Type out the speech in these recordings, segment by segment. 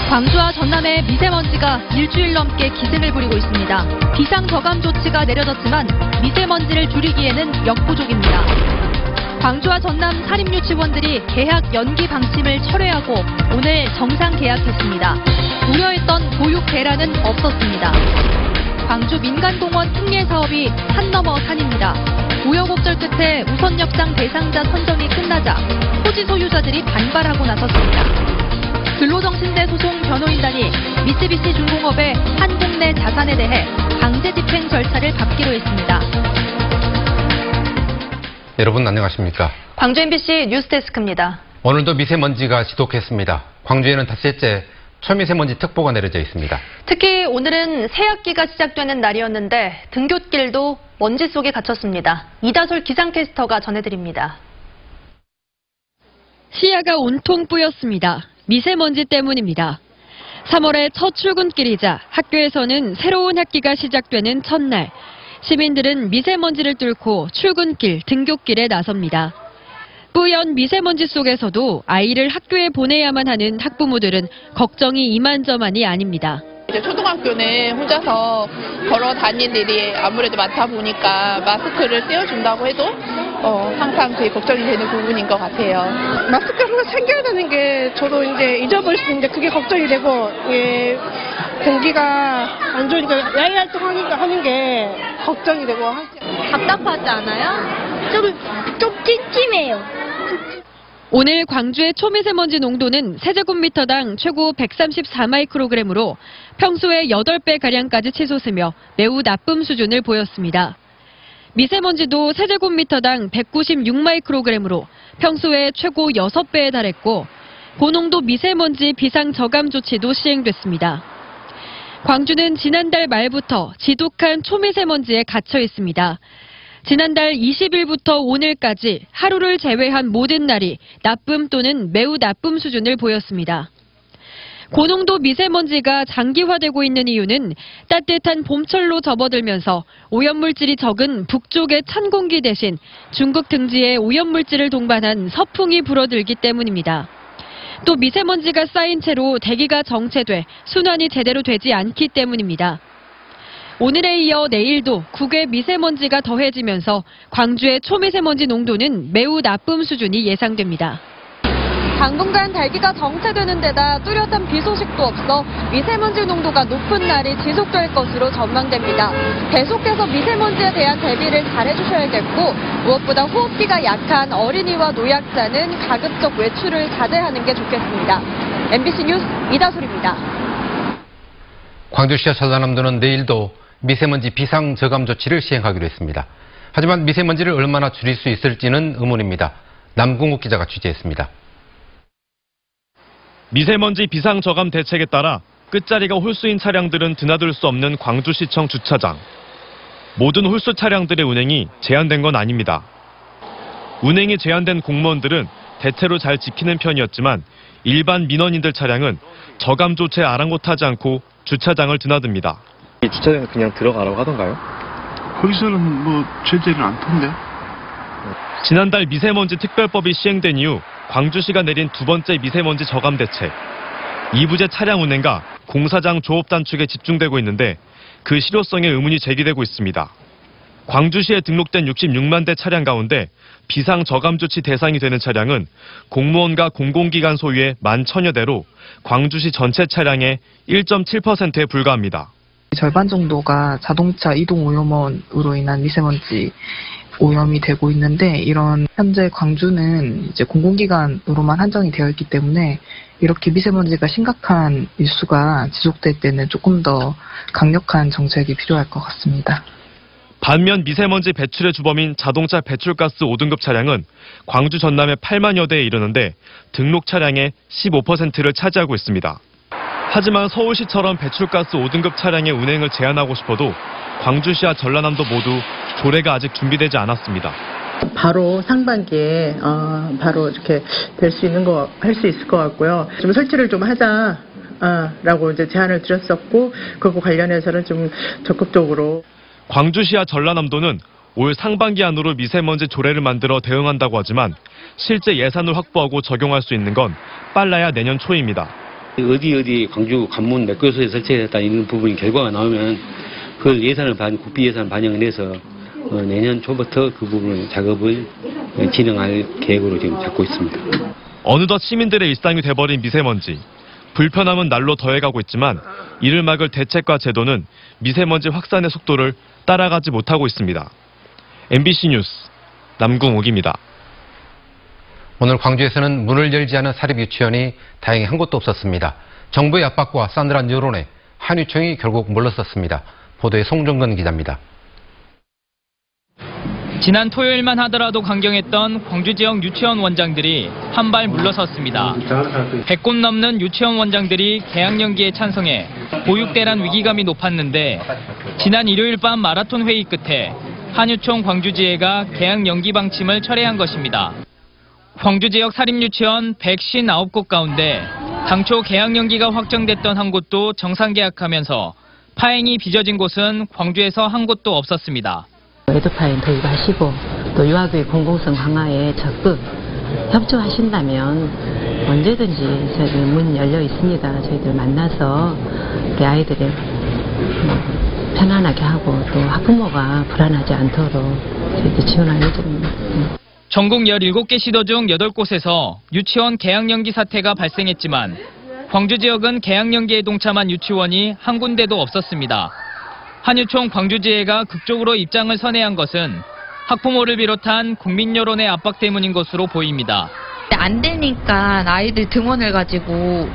광주와 전남의 미세먼지가 일주일 넘게 기승을 부리고 있습니다. 비상저감 조치가 내려졌지만 미세먼지를 줄이기에는 역부족입니다. 광주와 전남 사립유치원들이 개학 연기 방침을 철회하고 오늘 정상 개학했습니다. 우려했던 보육 대란은 없었습니다. 광주 민간공원 특례 사업이 산 넘어 산입니다. 우여곡절 끝에 우선협상 대상자 선정이 끝나자 토지 소유자들이 반발하고 나섰습니다. 근로정신대 소송 변호인단이 미쓰비시 중공업의 한국내 자산에 대해 강제 집행 절차를 밟기로 했습니다. 여러분 안녕하십니까? 광주 MBC 뉴스데스크입니다. 오늘도 미세먼지가 지독했습니다. 광주에는 닷새째 초미세먼지 특보가 내려져 있습니다. 특히 오늘은 새학기가 시작되는 날이었는데 등굣길도 먼지 속에 갇혔습니다. 이다솔 기상캐스터가 전해드립니다. 시야가 온통 뿌였습니다. 미세먼지 때문입니다. 3월의 첫 출근길이자 학교에서는 새로운 학기가 시작되는 첫날. 시민들은 미세먼지를 뚫고 출근길, 등굣길에 나섭니다. 뿌연 미세먼지 속에서도 아이를 학교에 보내야만 하는 학부모들은 걱정이 이만저만이 아닙니다. 이제 초등학교는 혼자서 걸어 다닐 일이 아무래도 많다 보니까 마스크를 떼어준다고 해도 항상 되게 걱정이 되는 부분인 것 같아요. 마스크를 항상 챙겨야 되는 게 저도 이제 잊어버릴 수 있는데 그게 걱정이 되고, 공기가 안 좋으니까 야외 활동하니까 하는 게 걱정이 되고. 답답하지 않아요? 좀 찜찜해요. 오늘 광주의 초미세먼지 농도는 세제곱미터당 최고 134마이크로그램으로 평소의 8배가량까지 치솟으며 매우 나쁨 수준을 보였습니다. 미세먼지도 세제곱미터당 196마이크로그램으로 평소의 최고 6배에 달했고 고농도 미세먼지 비상저감 조치도 시행됐습니다. 광주는 지난달 말부터 지독한 초미세먼지에 갇혀 있습니다. 지난달 20일부터 오늘까지 하루를 제외한 모든 날이 나쁨 또는 매우 나쁨 수준을 보였습니다. 고농도 미세먼지가 장기화되고 있는 이유는 따뜻한 봄철로 접어들면서 오염물질이 적은 북쪽의 찬 공기 대신 중국 등지에 오염물질을 동반한 서풍이 불어들기 때문입니다. 또 미세먼지가 쌓인 채로 대기가 정체돼 순환이 제대로 되지 않기 때문입니다. 오늘에 이어 내일도 국외 미세먼지가 더해지면서 광주의 초미세먼지 농도는 매우 나쁨 수준이 예상됩니다. 당분간 대기가 정체되는 데다 뚜렷한 비 소식도 없어 미세먼지 농도가 높은 날이 지속될 것으로 전망됩니다. 계속해서 미세먼지에 대한 대비를 잘해주셔야겠고 무엇보다 호흡기가 약한 어린이와 노약자는 가급적 외출을 자제하는 게 좋겠습니다. MBC 뉴스 이다솔입니다. 광주시와 전라남도는 내일도 미세먼지 비상저감 조치를 시행하기로 했습니다. 하지만 미세먼지를 얼마나 줄일 수 있을지는 의문입니다. 남궁욱 기자가 취재했습니다. 미세먼지 비상저감 대책에 따라 끝자리가 홀수인 차량들은 드나들 수 없는 광주시청 주차장. 모든 홀수 차량들의 운행이 제한된 건 아닙니다. 운행이 제한된 공무원들은 대체로 잘 지키는 편이었지만 일반 민원인들 차량은 저감 조치에 아랑곳하지 않고 주차장을 드나듭니다. 이 주차장에 그냥 들어가라고 하던가요? 거기서는 뭐 제재는 않던데. 지난달 미세먼지 특별법이 시행된 이후 광주시가 내린 두 번째 미세먼지 저감 대책. 이부제 차량 운행과 공사장 조업 단축에 집중되고 있는데 그 실효성에 의문이 제기되고 있습니다. 광주시에 등록된 66만 대 차량 가운데 비상 저감 조치 대상이 되는 차량은 공무원과 공공기관 소유의 11,000여 대로 광주시 전체 차량의 1.7%에 불과합니다. 절반 정도가 자동차 이동 오염원으로 인한 미세먼지 오염이 되고 있는데 이런 현재 광주는 이제 공공기관으로만 한정이 되어 있기 때문에 이렇게 미세먼지가 심각한 일수가 지속될 때는 조금 더 강력한 정책이 필요할 것 같습니다. 반면 미세먼지 배출의 주범인 자동차 배출가스 5등급 차량은 광주 전남의 8만여 대에 이르는데 등록 차량의 15%를 차지하고 있습니다. 하지만 서울시처럼 배출가스 5등급 차량의 운행을 제한하고 싶어도 광주시와 전라남도 모두 조례가 아직 준비되지 않았습니다. 바로 상반기에 바로 이렇게 될 수 있는 거 할 수 있을 것 같고요. 좀 설치를 좀 하자라고 이제 제안을 드렸었고 그거 관련해서는 좀 적극적으로. 광주시와 전라남도는 올 상반기 안으로 미세먼지 조례를 만들어 대응한다고 하지만 실제 예산을 확보하고 적용할 수 있는 건 빨라야 내년 초입니다. 어디 광주 관문 몇 곳에 설치했다 이런 부분이 결과가 나오면 그 예산을 국비 예산 반영을 해서 내년 초부터 그 부분 작업을 진행할 계획으로 지금 잡고 있습니다. 어느덧 시민들의 일상이 돼버린 미세먼지. 불편함은 날로 더해가고 있지만 이를 막을 대책과 제도는 미세먼지 확산의 속도를 따라가지 못하고 있습니다. MBC 뉴스 남궁욱입니다. 오늘 광주에서는 문을 열지 않은 사립유치원이 다행히 한 곳도 없었습니다. 정부의 압박과 싸늘한 여론에 한유총이 결국 물러섰습니다. 보도에 송정근 기자입니다. 지난 토요일만 하더라도 강경했던 광주 지역 유치원 원장들이 한 발 물러섰습니다. 100곳 넘는 유치원 원장들이 개학 연기에 찬성해 보육대란 위기감이 높았는데 지난 일요일 밤 마라톤 회의 끝에 한유총 광주지회가 개학 연기 방침을 철회한 것입니다. 광주 지역 사립유치원 159곳 가운데 당초 개학 연기가 확정됐던 한 곳도 정상 개학하면서 파행이 빚어진 곳은 광주에서 한 곳도 없었습니다. 에듀파인 도입하시고 또 유아교육 공공성 강화에 적극 협조하신다면 언제든지 저희들 문 열려 있습니다. 저희들 만나서 우리 아이들이 편안하게 하고 또 학부모가 불안하지 않도록 저희들 지원할 예정입니다. 전국 17개 시도 중 8곳에서 유치원 개학 연기 사태가 발생했지만 광주 지역은 개학 연기에 동참한 유치원이 한 군데도 없었습니다. 한유총 광주지회가 극적으로 입장을 선회한 것은 학부모를 비롯한 국민 여론의 압박 때문인 것으로 보입니다. 안 되니까 아이들 등원해가지고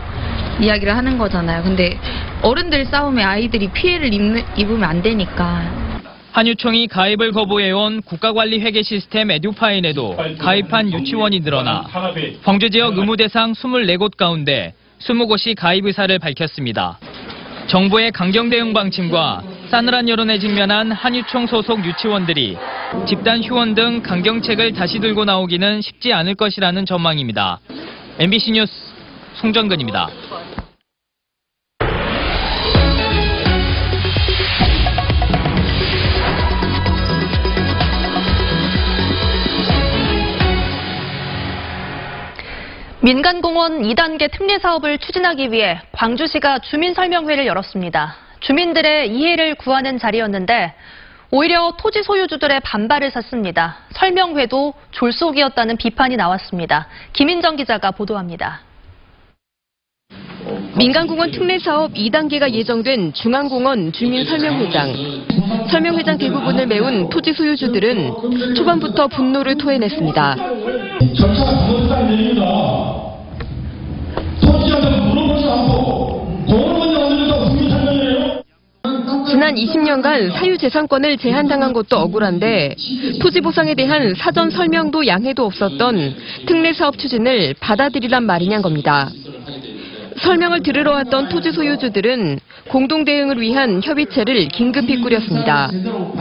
이야기를 하는 거잖아요. 근데 어른들 싸움에 아이들이 피해를 입으면 안 되니까. 한유총이 가입을 거부해온 국가관리 회계 시스템 에듀파인에도 가입한 유치원이 늘어나 광주 지역 의무 대상 24곳 가운데 20곳이 가입 의사를 밝혔습니다. 정부의 강경 대응 방침과 싸늘한 여론에 직면한 한유총 소속 유치원들이 집단 휴원 등 강경책을 다시 들고 나오기는 쉽지 않을 것이라는 전망입니다. MBC 뉴스 송정근입니다. 민간공원 2단계 특례 사업을 추진하기 위해 광주시가 주민설명회를 열었습니다. 주민들의 이해를 구하는 자리였는데 오히려 토지 소유주들의 반발을 샀습니다. 설명회도 졸속이었다는 비판이 나왔습니다. 김인정 기자가 보도합니다. 민간공원 특례 사업 2단계가 예정된 중앙공원 주민설명회장. 설명회장 대부분을 메운 토지 소유주들은 초반부터 분노를 토해냈습니다. 지난 20년간 사유재산권을 제한당한 것도 억울한데 토지 보상에 대한 사전 설명도 양해도 없었던 특례 사업 추진을 받아들이란 말이냔 겁니다. 설명을 들으러 왔던 토지 소유주들은 공동 대응을 위한 협의체를 긴급히 꾸렸습니다.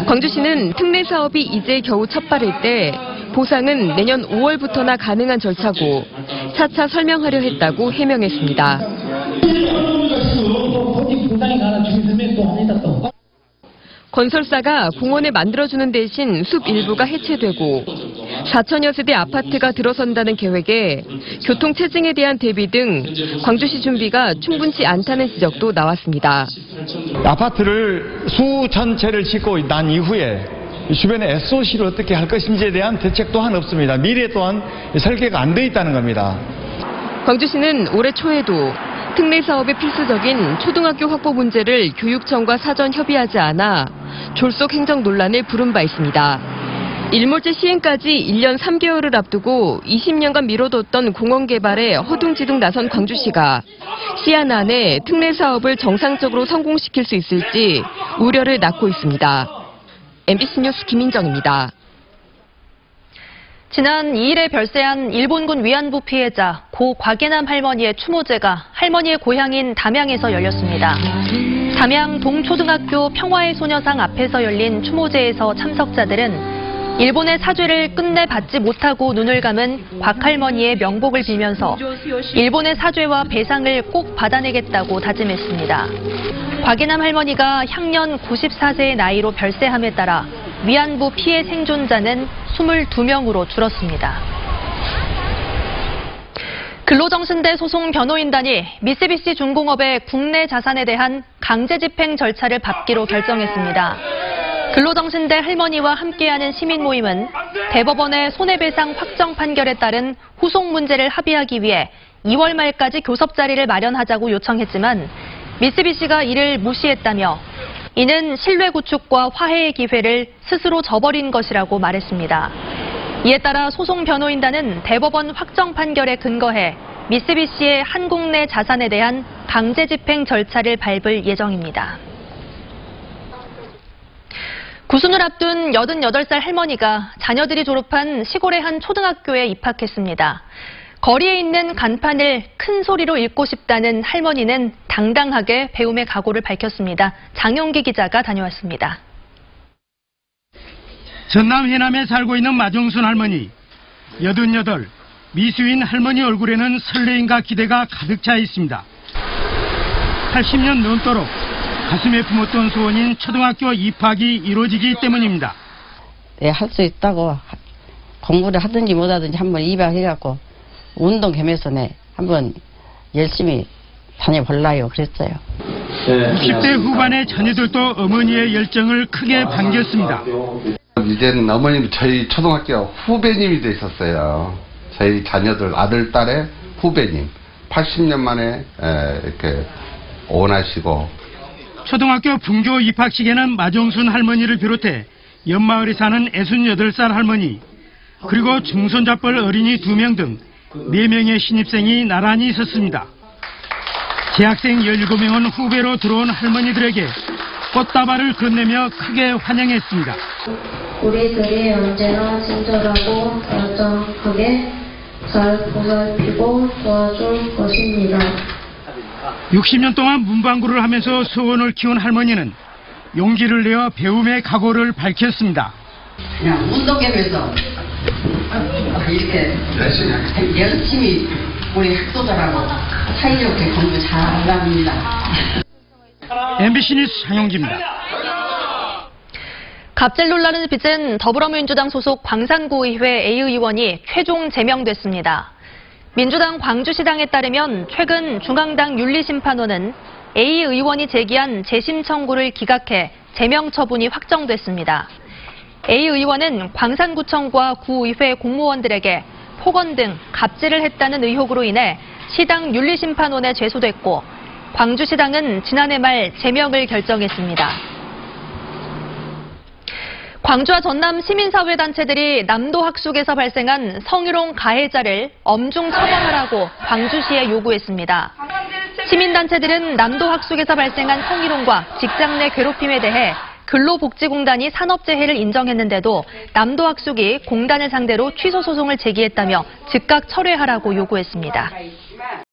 광주시는 특례 사업이 이제 겨우 첫 발일 때 보상은 내년 5월부터나 가능한 절차고 차차 설명하려 했다고 해명했습니다. 건설사가 공원을 만들어주는 대신 숲 일부가 해체되고 4천여 세대 아파트가 들어선다는 계획에 교통체증에 대한 대비 등 광주시 준비가 충분치 않다는 지적도 나왔습니다. 아파트를 수천 채를 짓고 난 이후에 주변에 SOC를 어떻게 할 것인지에 대한 대책 또한 없습니다. 미래 또한 설계가 안 돼 있다는 겁니다. 광주시는 올해 초에도 특례 사업의 필수적인 초등학교 확보 문제를 교육청과 사전 협의하지 않아 졸속 행정 논란을 부른 바 있습니다. 일몰제 시행까지 1년 3개월을 앞두고 20년간 미뤄뒀던 공원 개발에 허둥지둥 나선 광주시가 시한 안에 특례 사업을 정상적으로 성공시킬 수 있을지 우려를 낳고 있습니다. MBC 뉴스 김인정입니다. 지난 2일에 별세한 일본군 위안부 피해자 고 곽예남 할머니의 추모제가 할머니의 고향인 담양에서 열렸습니다. 담양 동초등학교 평화의 소녀상 앞에서 열린 추모제에서 참석자들은 일본의 사죄를 끝내 받지 못하고 눈을 감은 곽 할머니의 명복을 빌면서 일본의 사죄와 배상을 꼭 받아내겠다고 다짐했습니다. 곽예남 할머니가 향년 94세의 나이로 별세함에 따라 위안부 피해 생존자는 22명으로 줄었습니다. 근로정신대 소송 변호인단이 미쓰비시 중공업의 국내 자산에 대한 강제집행 절차를 밟기로 결정했습니다. 근로정신대 할머니와 함께하는 시민 모임은 대법원의 손해배상 확정 판결에 따른 후속 문제를 합의하기 위해 2월 말까지 교섭 자리를 마련하자고 요청했지만 미쓰비시가 이를 무시했다며 이는 신뢰 구축과 화해의 기회를 스스로 저버린 것이라고 말했습니다. 이에 따라 소송 변호인단은 대법원 확정 판결에 근거해 미쓰비시의 한국 내 자산에 대한 강제 집행 절차를 밟을 예정입니다. 구순을 앞둔 88살 할머니가 자녀들이 졸업한 시골의 한 초등학교에 입학했습니다. 거리에 있는 간판을 큰 소리로 읽고 싶다는 할머니는 당당하게 배움의 각오를 밝혔습니다. 장용기 기자가 다녀왔습니다. 전남 해남에 살고 있는 마정순 할머니, 88, 미수인 할머니 얼굴에는 설레임과 기대가 가득 차 있습니다. 80년 넘도록 가슴에 품었던 소원인 초등학교 입학이 이루어지기 때문입니다. 네, 할 수 있다고 공부를 하든지 못하든지 한번 입학해갖고 운동 겸해서 한번 열심히 다녀볼라요 그랬어요. 60대 후반의 자녀들도 어머니의 열정을 크게 반겼습니다. 이제는 어머님 저희 초등학교 후배님이 되셨어요. 저희 자녀들 아들, 딸의 후배님. 80년 만에 이렇게 원하시고. 초등학교 분교 입학식에는 마정순 할머니를 비롯해 옆마을에 사는 68살 할머니, 그리고 중손잡벌 어린이 2명 등 4명의 신입생이 나란히 섰습니다. 재학생 17명은 후배로 들어온 할머니들에게 꽃다발을 건네며 크게 환영했습니다. 우리들이 언제나 친절하고 열정하게 잘 보살피고 도와줄 것입니다. 60년 동안 문방구를 하면서 소원을 키운 할머니는 용기를 내어 배움의 각오를 밝혔습니다. 그냥 운동하면서 이렇게 열심히 우리 학도들하고 사이좋게 공부 잘합니다. MBC 뉴스 장용기입니다. 갑질 논란을 빚은 더불어민주당 소속 광산구의회 A 의원이 최종 제명됐습니다. 민주당 광주시당에 따르면 최근 중앙당 윤리심판원은 A 의원이 제기한 재심 청구를 기각해 제명 처분이 확정됐습니다. A 의원은 광산구청과 구의회 공무원들에게 폭언 등 갑질을 했다는 의혹으로 인해 시당 윤리심판원에 제소됐고 광주시당은 지난해 말 제명을 결정했습니다. 광주와 전남 시민사회단체들이 남도 학숙에서 발생한 성희롱 가해자를 엄중 처벌하라고 광주시에 요구했습니다. 시민단체들은 남도 학숙에서 발생한 성희롱과 직장 내 괴롭힘에 대해 근로복지공단이 산업재해를 인정했는데도 남도 학숙이 공단을 상대로 취소 소송을 제기했다며 즉각 철회하라고 요구했습니다.